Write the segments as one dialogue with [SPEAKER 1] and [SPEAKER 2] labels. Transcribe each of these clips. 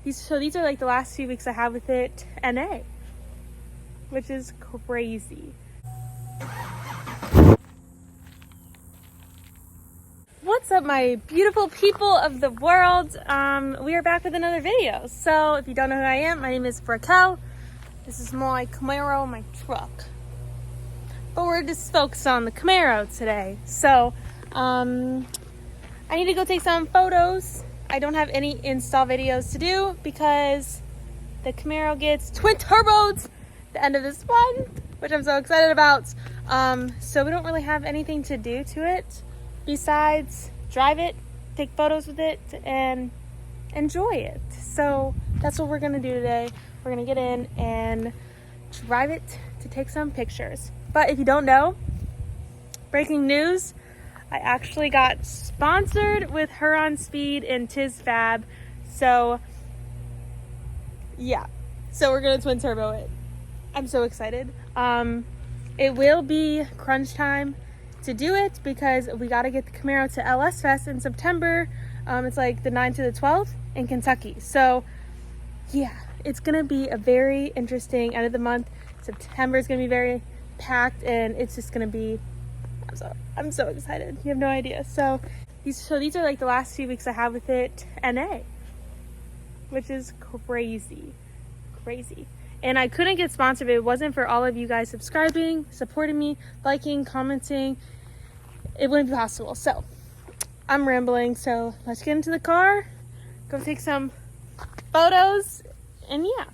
[SPEAKER 1] these are like the last few weeks I have with it NA, which is crazy. What's up, my beautiful people of the world? We are back with another video. So if you don't know who I am, my name is Raquel. This is my Camaro, my truck. But we're just focused on the Camaro today. So I need to go take some photos. I don't have any install videos to do because the Camaro gets twin turbos at the end of this month, which I'm so excited about. So we don't really have anything to do to it besides drive it, take photos with it, and enjoy it. So that's what we're gonna do today. We're gonna get in and drive it to take some pictures. But if you don't know, breaking news, I actually got sponsored with Huron Speed and Tiss Fab. So yeah, so we're gonna twin turbo it. I'm so excited. It will be crunch time to do it because we got to get the Camaro to LS Fest in September. It's like the 9th to the 12th in Kentucky. So yeah, it's gonna be a very interesting end of the month. September is gonna be very packed, and it's just gonna be, I'm so excited. You have no idea. So these are like the last few weeks I have with it NA, which is crazy. And I couldn't get sponsored if it wasn't for all of you guys subscribing, supporting me, liking, commenting. It wouldn't be possible. So I'm rambling, so let's get into the car, go take some photos, and yeah.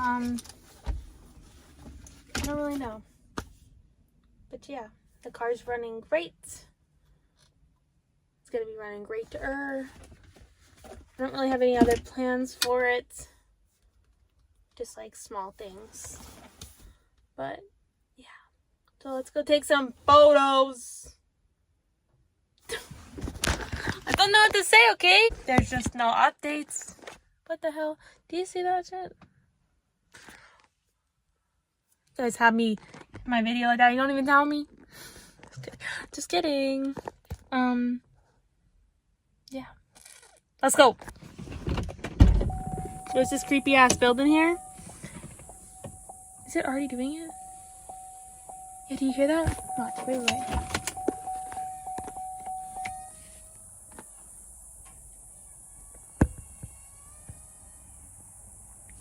[SPEAKER 1] I don't really know. But yeah, the car's running great. It's gonna be running greater. I don't really have any other plans for it. Just like small things. But yeah. So let's go take some photos. I don't know what to say, okay? There's just no updates. What the hell? Do you see that shit? You guys have me in my video like that. You don't even tell me. Just kidding. Yeah. Let's go. There's this creepy ass building here. Is it already doing it? Yeah, do you hear that? Watch, wait.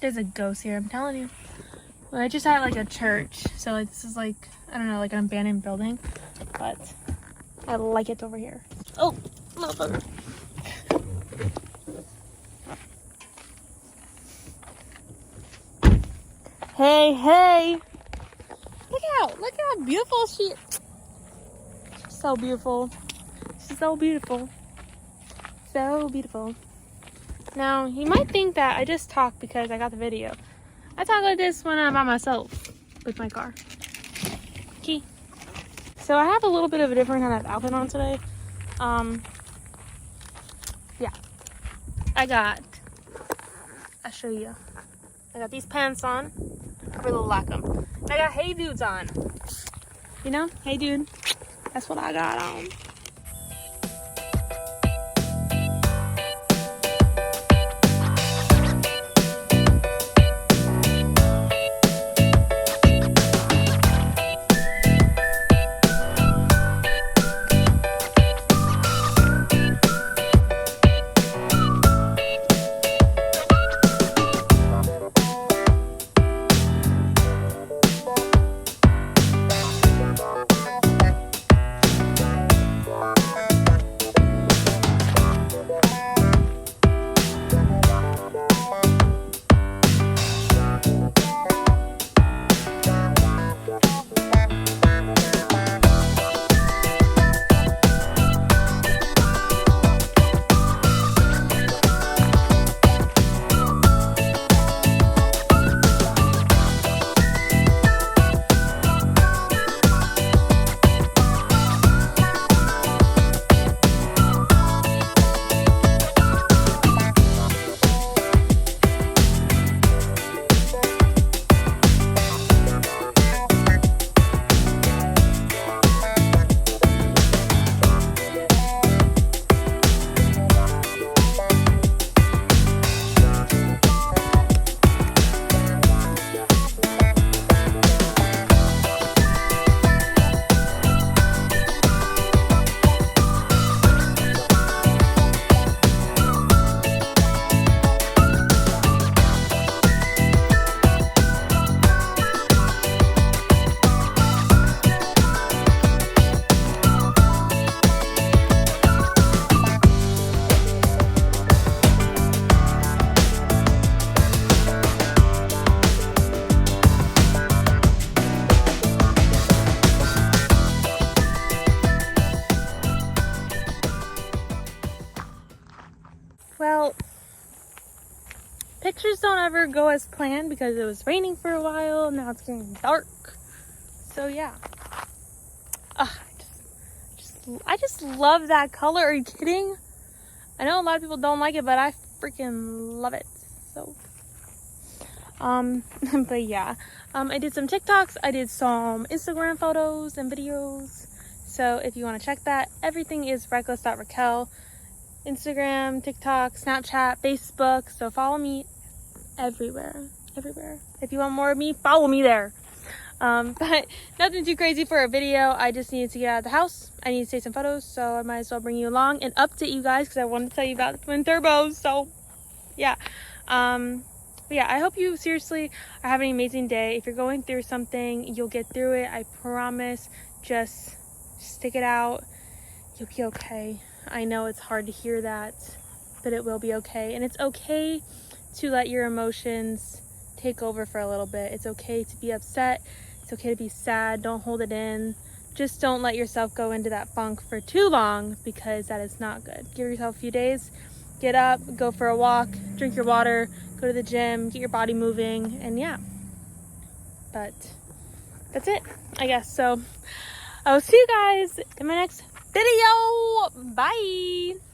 [SPEAKER 1] There's a ghost here, I'm telling you. Well, I just had like a church, so like this is like, I don't know, like an abandoned building, but I like it over here. Oh, motherfucker. Hey. Look how beautiful she is. She's so beautiful. She's so beautiful. So beautiful. Now, you might think that I just talk because I got the video. I talk like this when I'm by myself with my car. Key. So I have a little bit of a different kind of outfit on today. Yeah. I'll show you. I got these pants on. I really like them. I got Hey Dudes on. You know? Hey Dude. That's what I got on. Well, pictures don't ever go as planned because it was raining for a while. Now it's getting dark. So yeah. I just love that color. Are you kidding? I know a lot of people don't like it, but I freaking love it. So, but yeah. I did some TikToks. I did some Instagram photos and videos. So if you want to check that, everything is Reckless.Raquel. Instagram, TikTok, Snapchat, Facebook. So follow me everywhere. If you want more of me, follow me there. But nothing too crazy for a video. I just needed to get out of the house. I need to take some photos, so I might as well bring you along and update you guys because I wanted to tell you about the twin turbos. So yeah. But yeah, I hope you seriously are having an amazing day. If you're going through something, you'll get through it. I promise. Just stick it out. You'll be okay. I know it's hard to hear that, but it will be okay. And it's okay to let your emotions take over for a little bit. It's okay to be upset. It's okay to be sad. Don't hold it in. Just don't let yourself go into that funk for too long, because that is not good. Give yourself a few days. Get up, go for a walk, drink your water, go to the gym, get your body moving, and yeah. But that's it, I guess. So I will see you guys in my next video. Bye.